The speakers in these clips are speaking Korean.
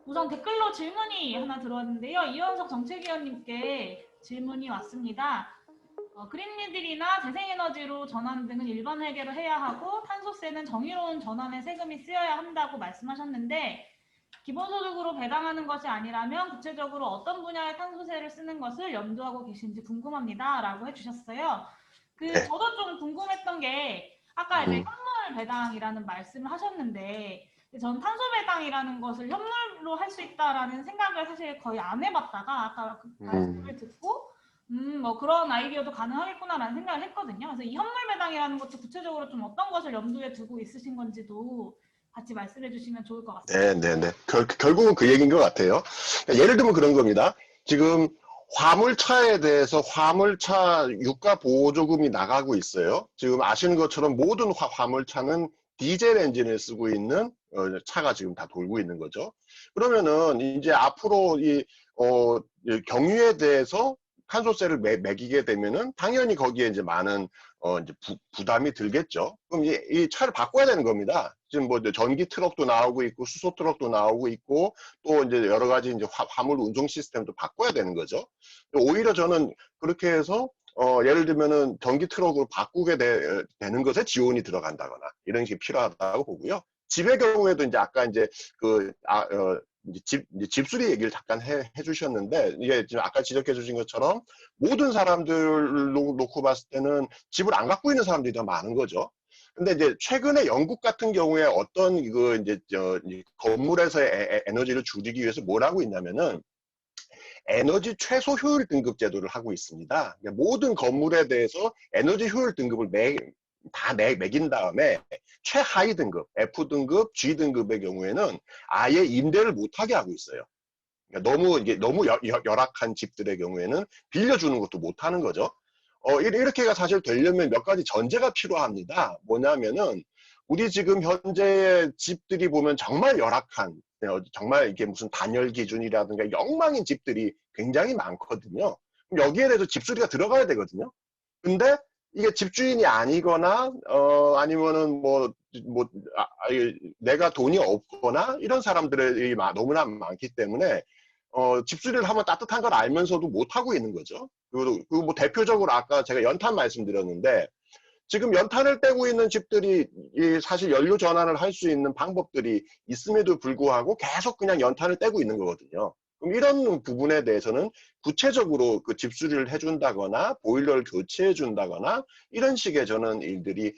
우선 댓글로 질문이 하나 들어왔는데요. 이현석 정책위원님께 질문이 왔습니다. 그린니들이나 재생에너지로 전환 등은 일반 회계를 해야 하고 탄소세는 정의로운 전환에 세금이 쓰여야 한다고 말씀하셨는데 기본소득으로 배당하는 것이 아니라면 구체적으로 어떤 분야의 탄소세를 쓰는 것을 염두하고 계신지 궁금합니다. 라고 해주셨어요. 네. 저도 좀 궁금했던 게 아까 이제 음, 현물 배당이라는 말씀을 하셨는데 전 탄소 배당이라는 것을 현물로 할 수 있다라는 생각을 사실 거의 안 해봤다가 아까 그 말씀을 음. 듣고 뭐 그런 아이디어도 가능하겠구나라는 생각을 했거든요. 그래서 이 현물 배당이라는 것도 구체적으로 좀 어떤 것을 염두에 두고 있으신 건지도 같이 말씀해 주시면 좋을 것 같습니다. 네네네. 결국은 그 얘기인 것 같아요. 그러니까 예를 들면 그런 겁니다. 지금 화물차에 대해서 화물차 유가 보조금이 나가고 있어요. 지금 아시는 것처럼 모든 화물차는 디젤 엔진을 쓰고 있는 차가 지금 다 돌고 있는 거죠. 그러면은 이제 앞으로 이 경유에 대해서 탄소세를 매기게 되면은 당연히 거기에 이제 많은 이제 부담이 들겠죠. 그럼 이 차를 바꿔야 되는 겁니다. 지금 뭐 전기 트럭도 나오고 있고 수소 트럭도 나오고 있고 또 이제 여러 가지 이제 화물 운송 시스템도 바꿔야 되는 거죠. 오히려 저는 그렇게 해서 예를 들면은 전기 트럭으로 바꾸게 되는 것에 지원이 들어간다거나 이런 게 필요하다고 보고요. 집의 경우에도 이제 아까 이제 이제 집수리 얘기를 잠깐 해주셨는데 이게 지금 아까 지적해 주신 것처럼 모든 사람들을 놓고 봤을 때는 집을 안 갖고 있는 사람들이 더 많은 거죠. 근데 이제 최근에 영국 같은 경우에 어떤 이거 이제 건물에서의 에너지를 줄이기 위해서 뭘 하고 있냐면은 에너지 최소 효율 등급 제도를 하고 있습니다. 그러니까 모든 건물에 대해서 에너지 효율 등급을 매긴 다음에 최하위 등급, F 등급, G 등급의 경우에는 아예 임대를 못하게 하고 있어요. 그러니까 너무 열악한 집들의 경우에는 빌려주는 것도 못하는 거죠. 이렇게가 사실 되려면 몇 가지 전제가 필요합니다. 뭐냐면은 우리 지금 현재 집들이 보면 정말 열악한 정말 이게 무슨 단열 기준이라든가 엉망인 집들이 굉장히 많거든요. 여기에 대해서 집수리가 들어가야 되거든요. 근데 이게 집주인이 아니거나 아니면은 뭐 내가 돈이 없거나 이런 사람들이 너무나 많기 때문에 집수리를 하면 따뜻한 걸 알면서도 못 하고 있는 거죠. 그리고 뭐 대표적으로 아까 제가 연탄 말씀드렸는데 지금 연탄을 떼고 있는 집들이 사실 연료 전환을 할 수 있는 방법들이 있음에도 불구하고 계속 그냥 연탄을 떼고 있는 거거든요. 그럼 이런 부분에 대해서는 구체적으로 그 집수리를 해준다거나 보일러를 교체해 준다거나 이런 식의 저는 일들이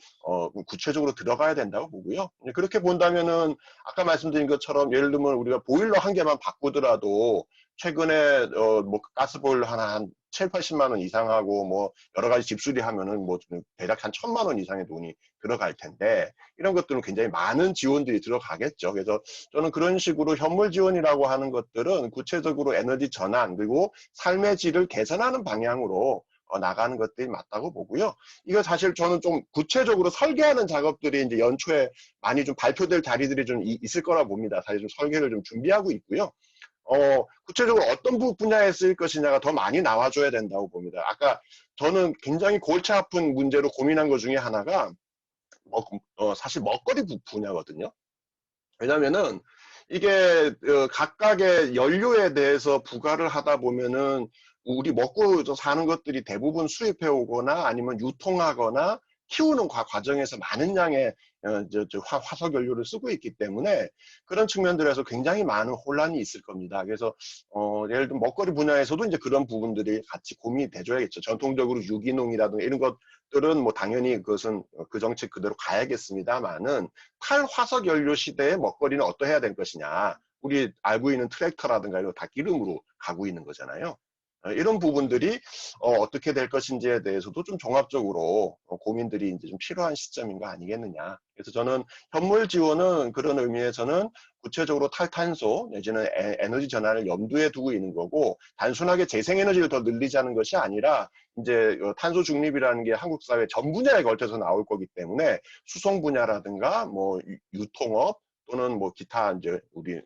구체적으로 들어가야 된다고 보고요. 그렇게 본다면은 아까 말씀드린 것처럼 예를 들면 우리가 보일러 한 개만 바꾸더라도 최근에 뭐 가스보일러 하나 한 7, 80만 원 이상 하고 뭐 여러 가지 집수리 하면은 뭐 대략 한 1,000만 원 이상의 돈이 들어갈 텐데 이런 것들은 굉장히 많은 지원들이 들어가겠죠. 그래서 저는 그런 식으로 현물 지원이라고 하는 것들은 구체적으로 에너지 전환 그리고 삶의 질을 개선하는 방향으로 나가는 것들이 맞다고 보고요. 이거 사실 저는 좀 구체적으로 설계하는 작업들이 이제 연초에 많이 좀 발표될 자리들이 좀 있을 거라 봅니다. 사실 좀 설계를 좀 준비하고 있고요. 구체적으로 어떤 분야에 쓰일 것이냐가 더 많이 나와줘야 된다고 봅니다. 아까 저는 굉장히 골치 아픈 문제로 고민한 것 중에 하나가 사실 먹거리 분야거든요. 왜냐면은 이게 각각의 연료에 대해서 부과를 하다 보면은 우리 먹고 사는 것들이 대부분 수입해 오거나 아니면 유통하거나 키우는 과정에서 많은 양의 화석 연료를 쓰고 있기 때문에 그런 측면들에서 굉장히 많은 혼란이 있을 겁니다. 그래서 예를 들면 먹거리 분야에서도 이제 그런 부분들이 같이 고민이 돼줘야겠죠. 전통적으로 유기농이라든가 이런 것들은 뭐 당연히 그것은 그 정책 그대로 가야겠습니다만은 탈화석 연료 시대의 먹거리는 어떠해야 될 것이냐. 우리 알고 있는 트랙터라든가 이런 거 다 기름으로 가고 있는 거잖아요. 이런 부분들이 떻게 될 것인지에 대해서도 좀 종합적으로 고민들이 이제 좀 필요한 시점인 거 아니겠느냐. 그래서 저는 현물 지원은 그런 의미에서는 구체적으로 탈탄소 내지는 에너지 전환을 염두에 두고 있는 거고 단순하게 재생에너지를 더 늘리자는 것이 아니라 이제 탄소 중립이라는 게 한국 사회 전 분야에 걸쳐서 나올 거기 때문에 수송 분야라든가 뭐 유통업 또는 뭐 기타 이제 우리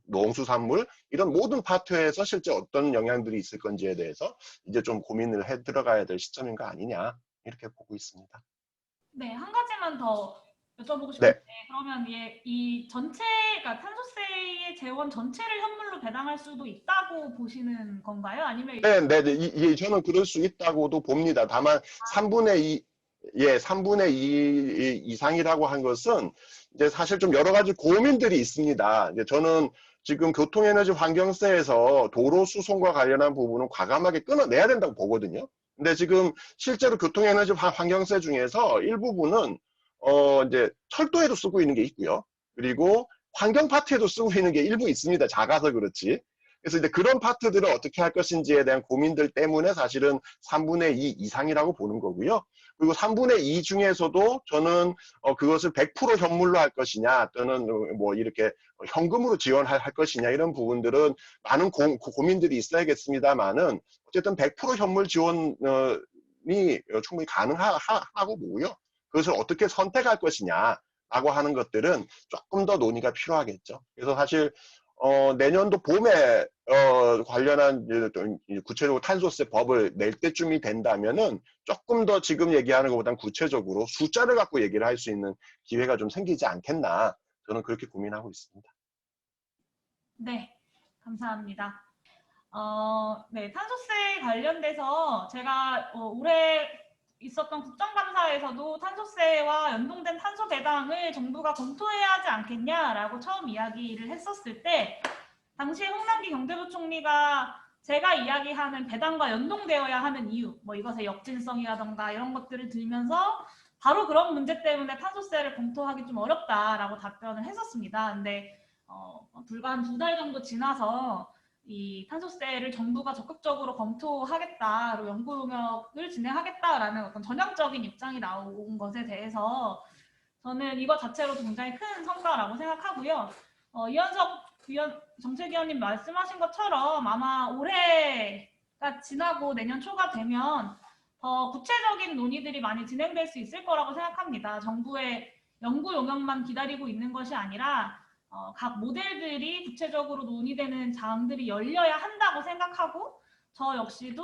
농수산물 이런 모든 파트에서 실제 어떤 영향들이 있을 건지에 대해서 이제 좀 고민을 해 들어가야 될 시점인 거 아니냐 이렇게 보고 있습니다. 네, 한 가지만 더 여쭤보고 네. 싶은데 그러면 이 전체, 그러니까 탄소세의 재원 전체를 현물로 배당할 수도 있다고 보시는 건가요? 아니면 네, 네, 네. 저는 그럴 수 있다고도 봅니다. 다만 3분의 2, 예, 3분의 2 이상이라고 한 것은 이제 사실 좀 여러 가지 고민들이 있습니다. 이제 저는 지금 교통에너지 환경세에서 도로 수송과 관련한 부분은 과감하게 끊어내야 된다고 보거든요. 근데 지금 실제로 교통에너지 환경세 중에서 일부분은 이제 철도에도 쓰고 있는 게 있고요. 그리고 환경 파트에도 쓰고 있는 게 일부 있습니다. 작아서 그렇지. 그래서 이제 그런 파트들을 어떻게 할 것인지에 대한 고민들 때문에 사실은 3분의 2 이상이라고 보는 거고요. 그리고 3분의 2 중에서도 저는 그것을 100% 현물로 할 것이냐 또는 뭐 이렇게 현금으로 지원할 것이냐 이런 부분들은 많은 고민들이 있어야겠습니다만은 어쨌든 100% 현물 지원이 충분히 가능하고 보고요. 그것을 어떻게 선택할 것이냐라고 하는 것들은 조금 더 논의가 필요하겠죠. 그래서 사실 내년도 봄에 관련한 구체적으로 탄소세 법을 낼 때쯤이 된다면은 조금 더 지금 얘기하는 것보다는 구체적으로 숫자를 갖고 얘기를 할 수 있는 기회가 좀 생기지 않겠나 저는 그렇게 고민하고 있습니다. 네, 감사합니다. 네, 탄소세 관련돼서 제가 올해 있었던 국정감사에서도 탄소세와 연동된 탄소 배당을 정부가 검토해야 하지 않겠냐라고 처음 이야기를 했었을 때 당시 홍남기 경제부총리가 제가 이야기하는 배당과 연동되어야 하는 이유, 뭐 이것의 역진성이라던가 이런 것들을 들면서 바로 그런 문제 때문에 탄소세를 검토하기 좀 어렵다라고 답변을 했었습니다. 근데 불과 한 2달 정도 지나서 이 탄소세를 정부가 적극적으로 검토하겠다, 연구 용역을 진행하겠다라는 어떤 전향적인 입장이 나온 것에 대해서 저는 이거 자체로도 굉장히 큰 성과라고 생각하고요. 이현석 정책위원님 말씀하신 것처럼 아마 올해가 지나고 내년 초가 되면 더 구체적인 논의들이 많이 진행될 수 있을 거라고 생각합니다. 정부의 연구 용역만 기다리고 있는 것이 아니라 각 모델들이 구체적으로 논의되는 장들이 열려야 한다고 생각하고 저 역시도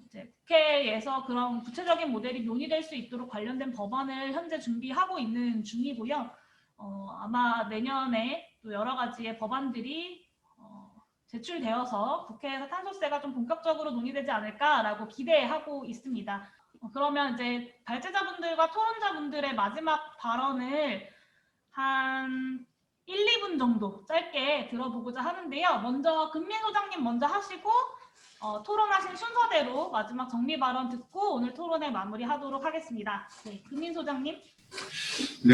이제 국회에서 그런 구체적인 모델이 논의될 수 있도록 관련된 법안을 현재 준비하고 있는 중이고요. 아마 내년에 또 여러 가지의 법안들이 제출되어서 국회에서 탄소세가 좀 본격적으로 논의되지 않을까라고 기대하고 있습니다. 그러면 이제 발제자분들과 토론자분들의 마지막 발언을 한 1, 2분 정도 짧게 들어보고자 하는데요. 먼저 금민 소장님 먼저 하시고 토론하신 순서대로 마지막 정리 발언 듣고 오늘 토론을 마무리하도록 하겠습니다. 네, 금민 소장님. 네,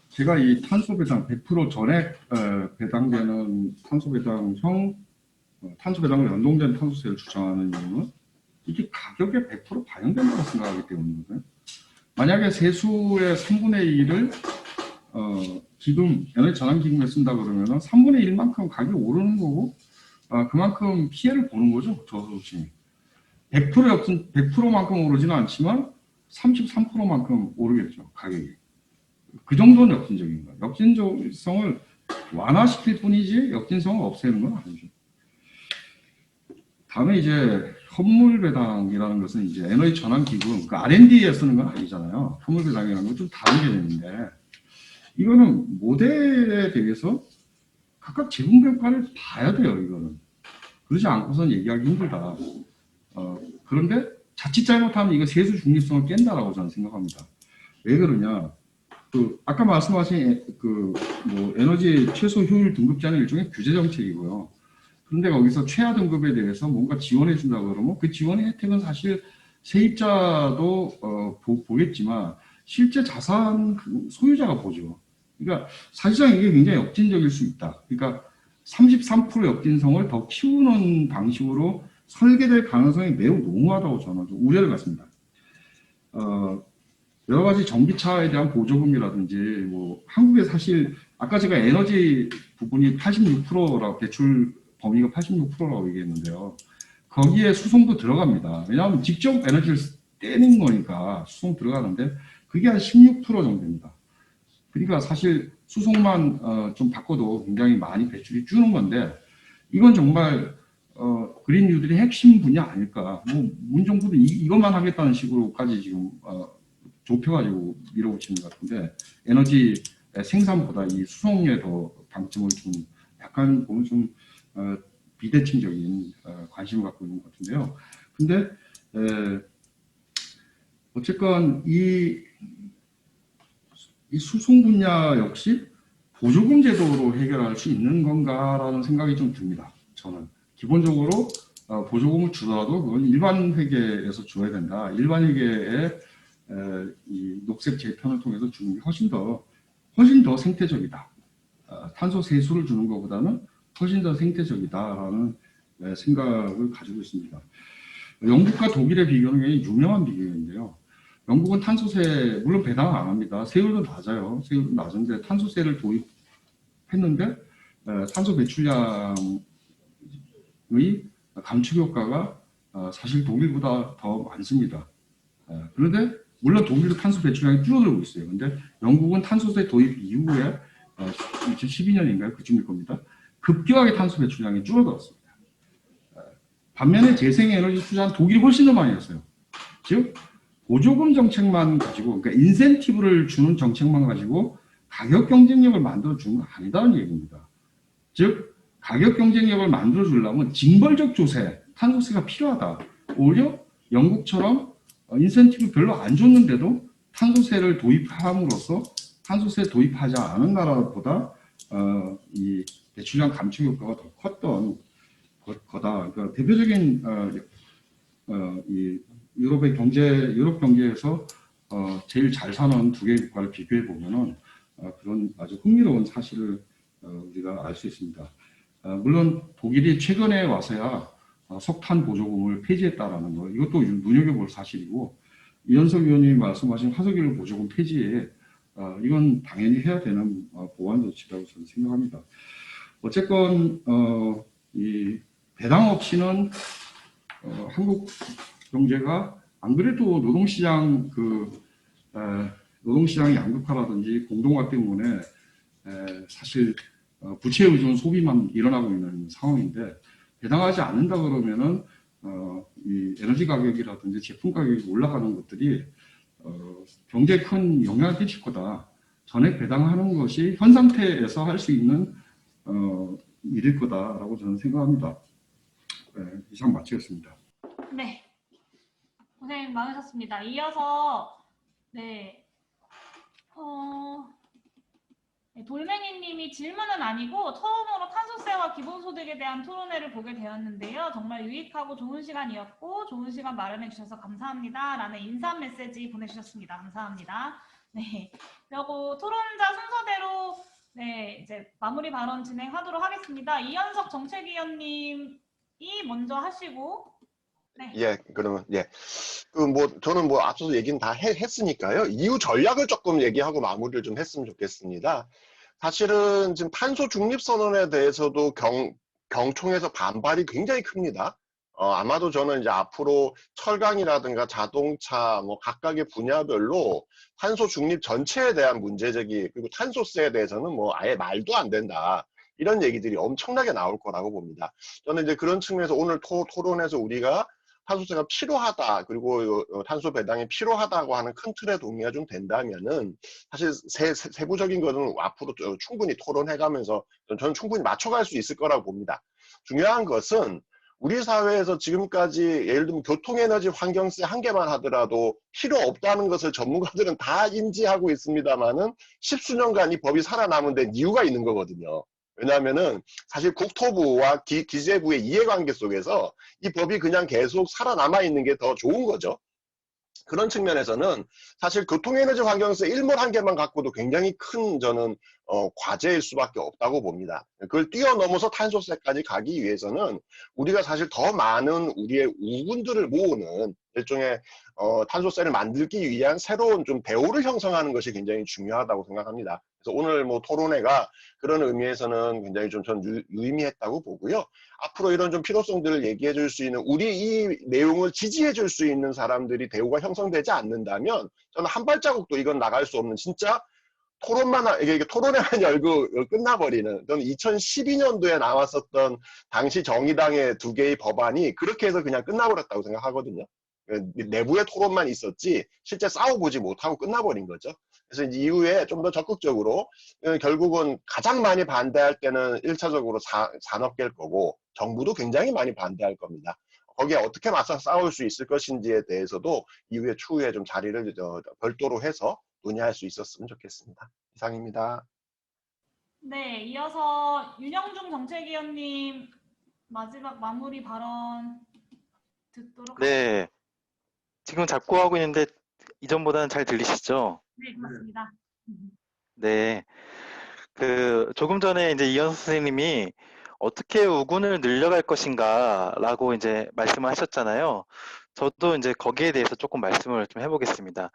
제가 이 탄소 배당 100% 전액 배당되는 탄소 배당형 탄소 배당과 연동된 탄소세를 주장하는 이유는 이게 가격에 100% 반영된다고 생각하기 때문이거든요. 만약에 세수의 3분의 1을 기금, 에너지 전환 기금에 쓴다 그러면은 3분의 1만큼 가격이 오르는 거고, 그만큼 피해를 보는 거죠, 저소득층이. 100%만큼 오르지는 않지만 33%만큼 오르겠죠, 가격이. 그 정도는 역진적인 거예요. 역진성을 완화시킬 뿐이지 역진성을 없애는 건 아니죠. 다음에 이제 현물 배당이라는 것은 이제 에너지 전환 기금, 그 R&D에 쓰는 건 아니잖아요. 현물 배당이라는 건 좀 다른 개념인데, 이거는 모델에 대해서 각각 재분 평가를 봐야 돼요, 이거는. 그러지 않고선 얘기하기 힘들다. 그런데 자칫 잘못하면 이거 세수 중립성을 깬다라고 저는 생각합니다. 왜 그러냐? 아까 말씀하신 뭐 에너지 최소 효율 등급제는 일종의 규제 정책이고요. 그런데 거기서 최하 등급에 대해서 뭔가 지원해 준다 그러면 그 지원의 혜택은 사실 세입자도 보겠지만 실제 자산 소유자가 보죠. 그러니까 사실상 이게 굉장히 역진적일 수 있다. 그러니까 33% 역진성을 더 키우는 방식으로 설계될 가능성이 매우 농후하다고 저는 좀 우려를 갖습니다. 여러 가지 전기차에 대한 보조금이라든지, 뭐, 한국에 사실, 아까 제가 에너지 부분이 86%라고, 대출 범위가 86%라고 얘기했는데요. 거기에 수송도 들어갑니다. 왜냐하면 직접 에너지를 떼는 거니까 수송 들어가는데, 그게 한 16% 정도입니다. 그러니까 사실 수송만 좀 바꿔도 굉장히 많이 배출이 주는 건데, 이건 정말, 그린 뉴딜의 핵심 분야 아닐까. 뭐, 문정부도 이것만 하겠다는 식으로까지 지금, 좁혀가지고 밀어붙이는 것 같은데 에너지 생산보다 이 수송에 더 방점을 좀 약간 보면 좀 비대칭적인 관심을 갖고 있는 것 같은데요. 근데 어쨌건 이 수송 분야 역시 보조금 제도로 해결할 수 있는 건가라는 생각이 좀 듭니다. 저는 기본적으로 보조금을 주더라도 그건 일반 회계에서 줘야 된다. 일반 회계에 이 녹색 재편을 통해서 주는 게 훨씬 더 생태적이다. 탄소 세수를 주는 것보다는 훨씬 더 생태적이다라는 생각을 가지고 있습니다. 영국과 독일의 비교는 굉장히 유명한 비교인데요. 영국은 탄소세 물론 배당 안 합니다. 세율도 낮아요. 세율도 낮은데 탄소세를 도입했는데 탄소 배출량의 감축 효과가 사실 독일보다 더 많습니다. 그런데 물론 독일도 탄소 배출량이 줄어들고 있어요. 근데 영국은 탄소세 도입 이후에 2012년인가요? 그쯤일 겁니다. 급격하게 탄소 배출량이 줄어들었습니다. 반면에 재생에너지 투자는 독일이 훨씬 더 많이 했어요. 즉 보조금 정책만 가지고, 그러니까 인센티브를 주는 정책만 가지고 가격 경쟁력을 만들어주는 건 아니다는 얘기입니다. 즉 가격 경쟁력을 만들어주려면 징벌적 조세, 탄소세가 필요하다. 오히려 영국처럼 인센티브 별로 안 줬는데도 탄소세를 도입함으로써 탄소세 도입하지 않은 나라보다 이 배출량 감축 효과가 더 컸던 거다. 그러니까 대표적인 이 유럽 경제에서 제일 잘 사는 두 개의 국가를 비교해 보면은 그런 아주 흥미로운 사실을 우리가 알 수 있습니다. 물론 독일이 최근에 와서야 석탄 보조금을 폐지했다라는 거, 이것도 눈여겨볼 사실이고, 이현석 의원님이 말씀하신 화석연료 보조금 폐지에 이건 당연히 해야 되는 보완 조치라고 저는 생각합니다. 어쨌건 이 배당 없이는 한국 경제가 안 그래도 노동시장 양극화라든지 공동화 때문에 사실 부채 의존 소비만 일어나고 있는 상황인데, 배당하지 않는다 그러면은 이 에너지 가격이라든지 제품 가격이 올라가는 것들이 경제에 큰 영향을 끼칠 거다. 전액 배당하는 것이 현 상태에서 할 수 있는 일일 거다라고 저는 생각합니다. 이상 마치겠습니다. 네, 고생 많으셨습니다. 이어서 돌멩이님이 질문은 아니고 처음으로 탄소세와 기본소득에 대한 토론회를 보게 되었는데요. 정말 유익하고 좋은 시간이었고 좋은 시간 마련해 주셔서 감사합니다. 라는 인사 메시지 보내주셨습니다. 감사합니다. 네, 그리고 토론자 순서대로 이제 마무리 발언 진행하도록 하겠습니다. 이현석 정책위원님이 먼저 하시고. 네. 예, 그러면 저는 앞서서 얘기는 다 했으니까요. 이후 전략을 조금 얘기하고 마무리를 좀 했으면 좋겠습니다. 사실은 지금 탄소 중립 선언에 대해서도 경총에서 반발이 굉장히 큽니다. 아마도 저는 이제 앞으로 철강이라든가 자동차 각각의 분야별로 탄소 중립 전체에 대한 문제제기, 그리고 탄소세에 대해서는 아예 말도 안 된다. 이런 얘기들이 엄청나게 나올 거라고 봅니다. 저는 이제 그런 측면에서 오늘 토론에서 우리가 탄소세가 필요하다, 그리고 탄소 배당이 필요하다고 하는 큰 틀에 동의가 좀 된다면은 사실 세부적인 거는 앞으로 충분히 토론해가면서 저는 충분히 맞춰갈 수 있을 거라고 봅니다. 중요한 것은 우리 사회에서 지금까지 예를 들면 교통에너지 환경세 한 개만 하더라도 필요 없다는 것을 전문가들은 다 인지하고 있습니다만은 십수년간 이 법이 살아남은 데 이유가 있는 거거든요. 왜냐하면은 사실 국토부와 기재부의 이해관계 속에서 이 법이 그냥 계속 살아남아 있는 게 더 좋은 거죠. 그런 측면에서는 사실 교통에너지 환경세 일몰 한 개만 갖고도 굉장히 큰 저는 과제일 수밖에 없다고 봅니다. 그걸 뛰어넘어서 탄소세까지 가기 위해서는 우리가 사실 더 많은 우리의 우군들을 모으는 일종의 탄소세를 만들기 위한 새로운 좀 대우를 형성하는 것이 굉장히 중요하다고 생각합니다. 그래서 오늘 토론회가 그런 의미에서는 굉장히 좀 전 유의미했다고 보고요. 앞으로 이런 좀 필요성들을 얘기해 줄 수 있는, 우리 이 내용을 지지해 줄 수 있는 사람들이 대우가 형성되지 않는다면 저는 한 발자국도 이건 나갈 수 없는, 진짜 이게 토론회만 열고 끝나버리는, 저는 2012년도에 나왔었던 당시 정의당의 두 개의 법안이 그렇게 해서 그냥 끝나버렸다고 생각하거든요. 내부의 토론만 있었지 실제 싸워보지 못하고 끝나버린 거죠. 그래서 이제 이후에 좀 더 적극적으로 결국은 가장 많이 반대할 때는 1차적으로 산업계일 거고 정부도 굉장히 많이 반대할 겁니다. 거기에 어떻게 맞서 싸울 수 있을 것인지에 대해서도 이후에 추후에 좀 자리를 별도로 해서 논의할 수 있었으면 좋겠습니다. 이상입니다. 네, 이어서 윤영중 정책위원님 마지막 마무리 발언 듣도록 하겠습니다. 네, 지금 잡고 하고 있는데 이전보다는 잘 들리시죠? 네, 그렇습니다. 네, 조금 전에 이제 이현 선생님이 어떻게 우군을 늘려갈 것인가라고 이제 말씀을 하셨잖아요. 저도 이제 거기에 대해서 조금 말씀을 좀 해보겠습니다.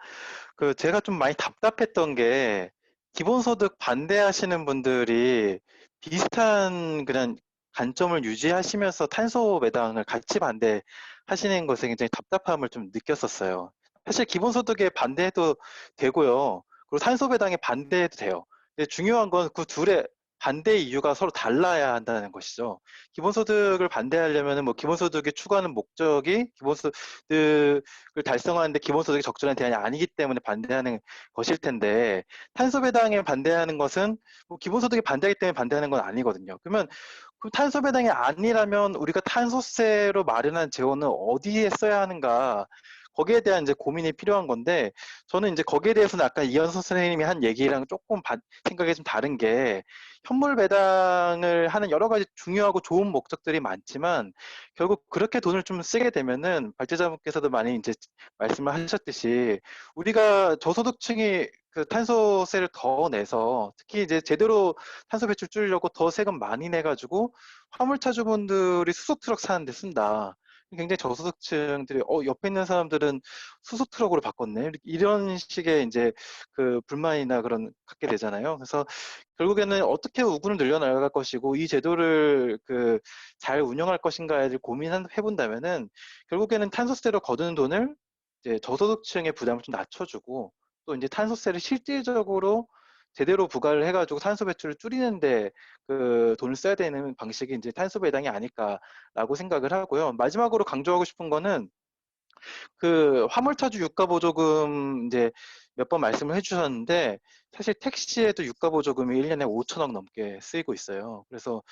제가 좀 많이 답답했던 게 기본소득 반대하시는 분들이 비슷한 그냥 관점을 유지하시면서 탄소 배당을 같이 반대하시는 것에 굉장히 답답함을 좀 느꼈었어요. 사실 기본소득에 반대해도 되고요. 그리고 탄소 배당에 반대해도 돼요. 근데 중요한 건 그 둘의 반대 이유가 서로 달라야 한다는 것이죠. 기본소득을 반대하려면 뭐 기본소득이 추구하는 목적이 기본소득을 달성하는데 기본소득이 적절한 대안이 아니기 때문에 반대하는 것일 텐데 탄소 배당에 반대하는 것은 뭐 기본소득에 반대하기 때문에 반대하는 건 아니거든요. 그러면 그 탄소 배당이 아니라면 우리가 탄소세로 마련한 재원은 어디에 써야 하는가? 거기에 대한 이제 고민이 필요한 건데 저는 이제 거기에 대해서는 아까 이현선 선생님이 한 얘기랑 조금 생각이 좀 다른 게 현물 배당을 하는 여러 가지 중요하고 좋은 목적들이 많지만 결국 그렇게 돈을 좀 쓰게 되면은 발제자분께서도 많이 이제 말씀을 하셨듯이 우리가 저소득층이 그 탄소세를 더 내서 특히 이제 제대로 탄소 배출 줄이려고 더 세금 많이 내가지고 화물차주분들이 수소 트럭 사는데 쓴다. 굉장히 저소득층들이 옆에 있는 사람들은 수소 트럭으로 바꿨네. 이런 식의 이제 그 불만이나 그런 갖게 되잖아요. 그래서 결국에는 어떻게 우군을 늘려나갈 것이고 이 제도를 잘 운영할 것인가에 대해 고민해 본다면은 결국에는 탄소세로 거두는 돈을 이제 저소득층의 부담을 좀 낮춰주고 또 이제 탄소세를 실질적으로 제대로 부과를 해가지고 탄소 배출을 줄이는데 돈을 써야 되는 방식이 이제 탄소 배당이 아닐까라고 생각을 하고요. 마지막으로 강조하고 싶은 거는 화물차주 유가 보조금 이제 몇 번 말씀을 해주셨는데 사실 택시에도 유가 보조금이 1년에 5천억 넘게 쓰이고 있어요. 그래서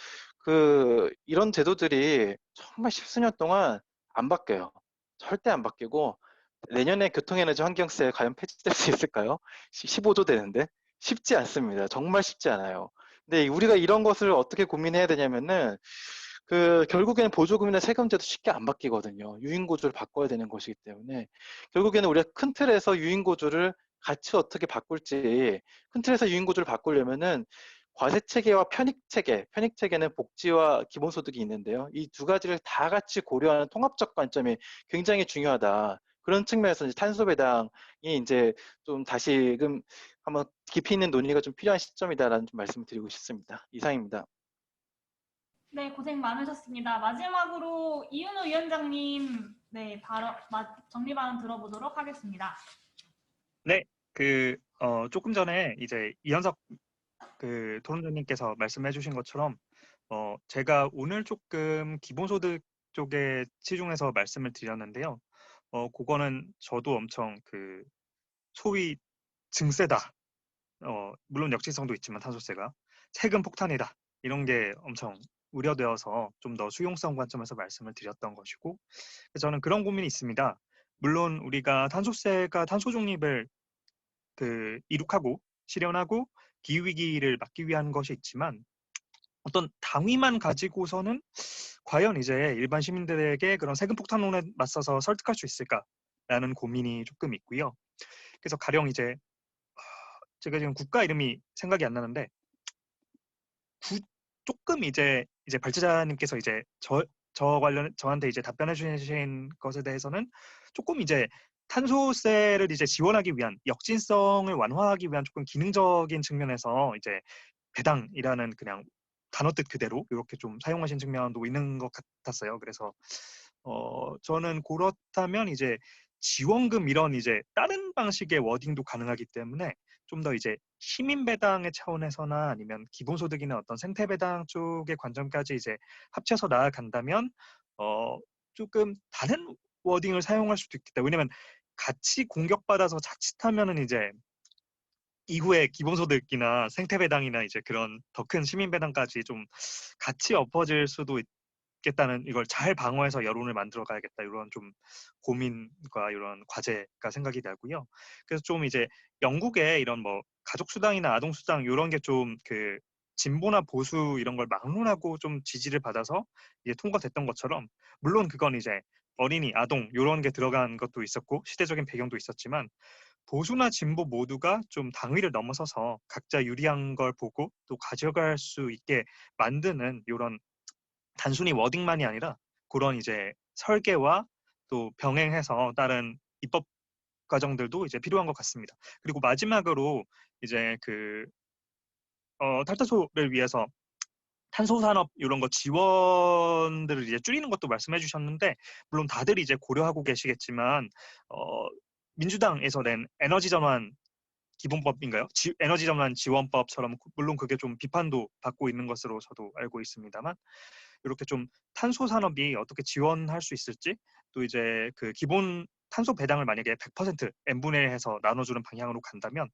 이런 제도들이 정말 십수년 동안 안 바뀌어요. 절대 안 바뀌고 내년에 교통에너지 환경세 과연 폐지될 수 있을까요? 15조 되는데 쉽지 않습니다. 정말 쉽지 않아요. 근데 우리가 이런 것을 어떻게 고민해야 되냐면은 결국에는 보조금이나 세금제도 쉽게 안 바뀌거든요. 유인구조를 바꿔야 되는 것이기 때문에 결국에는 우리가 큰 틀에서 유인구조를 같이 어떻게 바꿀지 큰 틀에서 유인구조를 바꾸려면은 과세체계와 편익체계는 복지와 기본소득이 있는데요. 이 두 가지를 다 같이 고려하는 통합적 관점이 굉장히 중요하다. 그런 측면에서 이제 탄소 배당이 이제 좀 다시금 한번 깊이 있는 논의가 좀 필요한 시점이다라는 좀 말씀을 드리고 싶습니다. 이상입니다. 네, 고생 많으셨습니다. 마지막으로 이윤호 위원장님, 네, 정리 발언 들어보도록 하겠습니다. 네, 조금 전에 이제 이현석 토론자님께서 말씀해주신 것처럼, 제가 오늘 조금 기본소득 쪽에 치중해서 말씀을 드렸는데요. 그거는 저도 엄청 소위 증세다. 물론 역지성도 있지만 탄소세가 세금 폭탄이다. 이런 게 엄청 우려되어서 좀 더 수용성 관점에서 말씀을 드렸던 것이고, 저는 그런 고민이 있습니다. 물론 우리가 탄소 중립을 이룩하고 실현하고 기후위기를 막기 위한 것이 있지만 어떤 당위만 가지고서는 과연 이제 일반 시민들에게 그런 세금 폭탄론에 맞서서 설득할 수 있을까라는 고민이 조금 있고요. 그래서 가령 이제 제가 지금 국가 이름이 생각이 안 나는데 조금 이제 발제자님께서 이제 저한테 이제 답변해 주신 것에 대해서는 조금 이제 탄소세를 이제 지원하기 위한 역진성을 완화하기 위한 조금 기능적인 측면에서 이제 배당이라는 그냥 단어 뜻 그대로 이렇게 좀 사용하신 측면도 있는 것 같았어요. 그래서 저는 그렇다면 이제 지원금 이런 이제 다른 방식의 워딩도 가능하기 때문에 좀 더 이제 시민 배당의 차원에서나 아니면 기본소득이나 어떤 생태 배당 쪽의 관점까지 이제 합쳐서 나아간다면 조금 다른 워딩을 사용할 수도 있겠다. 왜냐면 같이 공격받아서 자칫하면은 이제 이후에 기본소득이나 생태배당이나 이제 그런 더 큰 시민배당까지 좀 같이 엎어질 수도 있겠다는, 이걸 잘 방어해서 여론을 만들어 가야겠다, 이런 좀 고민과 이런 과제가 생각이 나고요. 그래서 좀 이제 영국의 이런 뭐 가족수당이나 아동수당 이런 게 좀 그 진보나 보수 이런 걸 막론하고 좀 지지를 받아서 이제 통과됐던 것처럼, 물론 그건 이제 어린이, 아동 이런 게 들어간 것도 있었고 시대적인 배경도 있었지만, 보수나 진보 모두가 좀 당위를 넘어서서 각자 유리한 걸 보고 또 가져갈 수 있게 만드는, 이런 단순히 워딩만이 아니라 그런 이제 설계와 또 병행해서 다른 입법 과정들도 이제 필요한 것 같습니다. 그리고 마지막으로 이제 그 탈탄소를 위해서 탄소 산업 이런 거 지원들을 이제 줄이는 것도 말씀해 주셨는데, 물론 다들 이제 고려하고 계시겠지만 민주당에서 낸 에너지 전환 기본법인가요? 에너지 전환 지원법처럼, 물론 그게 좀 비판도 받고 있는 것으로 저도 알고 있습니다만, 이렇게 좀 탄소 산업이 어떻게 지원할 수 있을지, 또 이제 그 기본 탄소 배당을 만약에 100% n분의 1 해서 나눠주는 방향으로 간다면,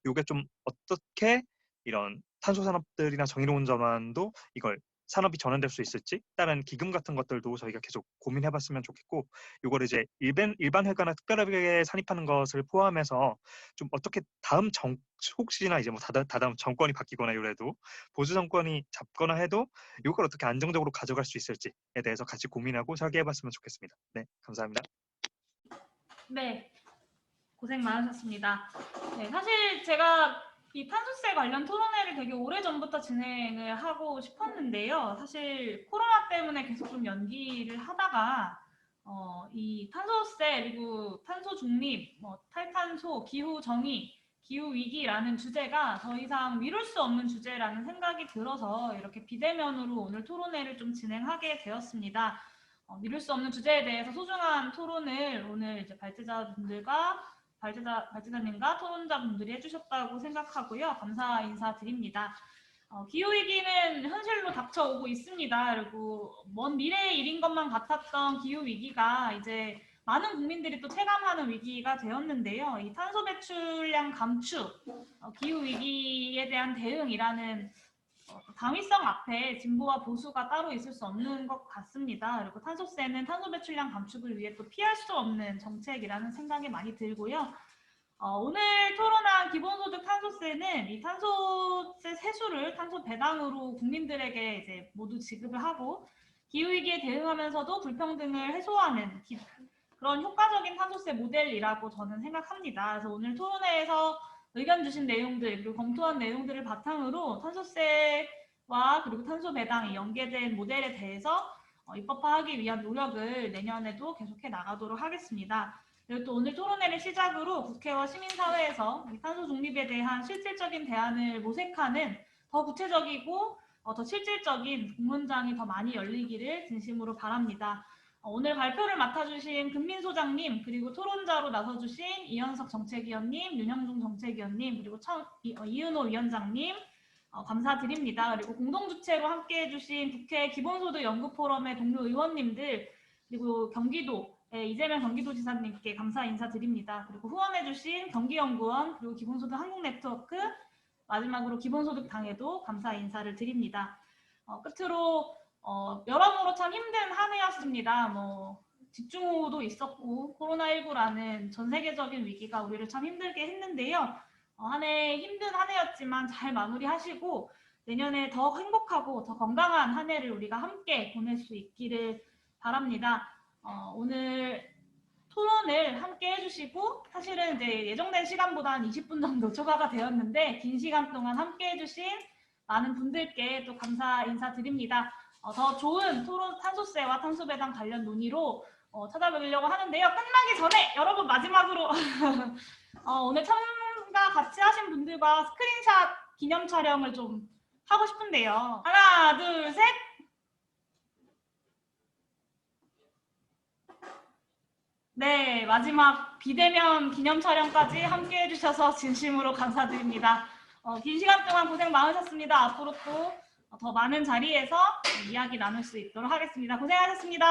이게 좀 어떻게 이런 탄소 산업들이나 정의로운 전환도 이걸 산업이 전환될 수 있을지, 다른 기금 같은 것들도 저희가 계속 고민해봤으면 좋겠고, 이걸 이제 일반 회가나 특별회계에 산입하는 것을 포함해서 좀 어떻게 다음 혹시나 이제 뭐 다다음 정권이 바뀌거나 이래도, 보수 정권이 잡거나 해도 이걸 어떻게 안정적으로 가져갈 수 있을지에 대해서 같이 고민하고 설계해봤으면 좋겠습니다. 네, 감사합니다. 네, 고생 많으셨습니다. 네, 사실 제가 이 탄소세 관련 토론회를 되게 오래전부터 진행을 하고 싶었는데요. 사실 코로나 때문에 계속 좀 연기를 하다가 이 탄소세, 그리고 탄소 중립, 뭐 탈탄소, 기후 정의, 기후 위기라는 주제가 더 이상 미룰 수 없는 주제라는 생각이 들어서 이렇게 비대면으로 오늘 토론회를 좀 진행하게 되었습니다. 미룰 수 없는 주제에 대해서 소중한 토론을 오늘 이제 발제자님과 토론자분들이 해주셨다고 생각하고요. 감사 인사드립니다. 기후위기는 현실로 닥쳐오고 있습니다. 그리고 먼 미래의 일인 것만 같았던 기후위기가 이제 많은 국민들이 또 체감하는 위기가 되었는데요. 이 탄소 배출량 감축, 기후위기에 대한 대응이라는 당위성 앞에 진보와 보수가 따로 있을 수 없는 것 같습니다. 그리고 탄소세는 탄소 배출량 감축을 위해 또 피할 수 없는 정책이라는 생각이 많이 들고요. 오늘 토론한 기본소득 탄소세는 이 탄소세 세수를 탄소 배당으로 국민들에게 이제 모두 지급을 하고 기후위기에 대응하면서도 불평등을 해소하는 그런 효과적인 탄소세 모델이라고 저는 생각합니다. 그래서 오늘 토론회에서 의견 주신 내용들, 그리고 검토한 내용들을 바탕으로 탄소세와 그리고 탄소 배당이 연계된 모델에 대해서 입법화하기 위한 노력을 내년에도 계속해 나가도록 하겠습니다. 그리고 또 오늘 토론회를 시작으로 국회와 시민사회에서 탄소 중립에 대한 실질적인 대안을 모색하는 더 구체적이고 더 실질적인 공론장이 더 많이 열리기를 진심으로 바랍니다. 오늘 발표를 맡아주신 금민소장님, 그리고 토론자로 나서주신 이현석 정책위원님, 윤형중 정책위원님, 그리고 이은호 위원장님 감사드립니다. 그리고 공동주최로 함께해주신 국회 기본소득 연구포럼의 동료 의원님들, 그리고 이재명 경기도지사님께 감사 인사드립니다. 그리고 후원해주신 경기연구원, 그리고 기본소득 한국네트워크, 마지막으로 기본소득당에도 감사 인사를 드립니다. 끝으로 여러모로 참 힘든 한 해였습니다. 집중호우도 있었고 코로나19라는 전 세계적인 위기가 우리를 참 힘들게 했는데요. 한 해 힘든 한 해였지만 잘 마무리하시고 내년에 더 행복하고 더 건강한 한 해를 우리가 함께 보낼 수 있기를 바랍니다. 오늘 토론을 함께 해주시고 사실은 이제 예정된 시간보다 한 20분 정도 초과가 되었는데 긴 시간 동안 함께 해주신 많은 분들께 또 감사 인사드립니다. 더 좋은 토론 탄소세와 탄소배당 관련 논의로 찾아뵈려고 하는데요. 끝나기 전에 여러분 마지막으로 오늘 참가 같이 하신 분들과 스크린샷 기념 촬영을 좀 하고 싶은데요. 하나, 둘, 셋. 네, 마지막 비대면 기념 촬영까지 함께 해주셔서 진심으로 감사드립니다. 긴 시간 동안 고생 많으셨습니다. 앞으로 또 더 많은 자리에서 이야기 나눌 수 있도록 하겠습니다. 고생하셨습니다.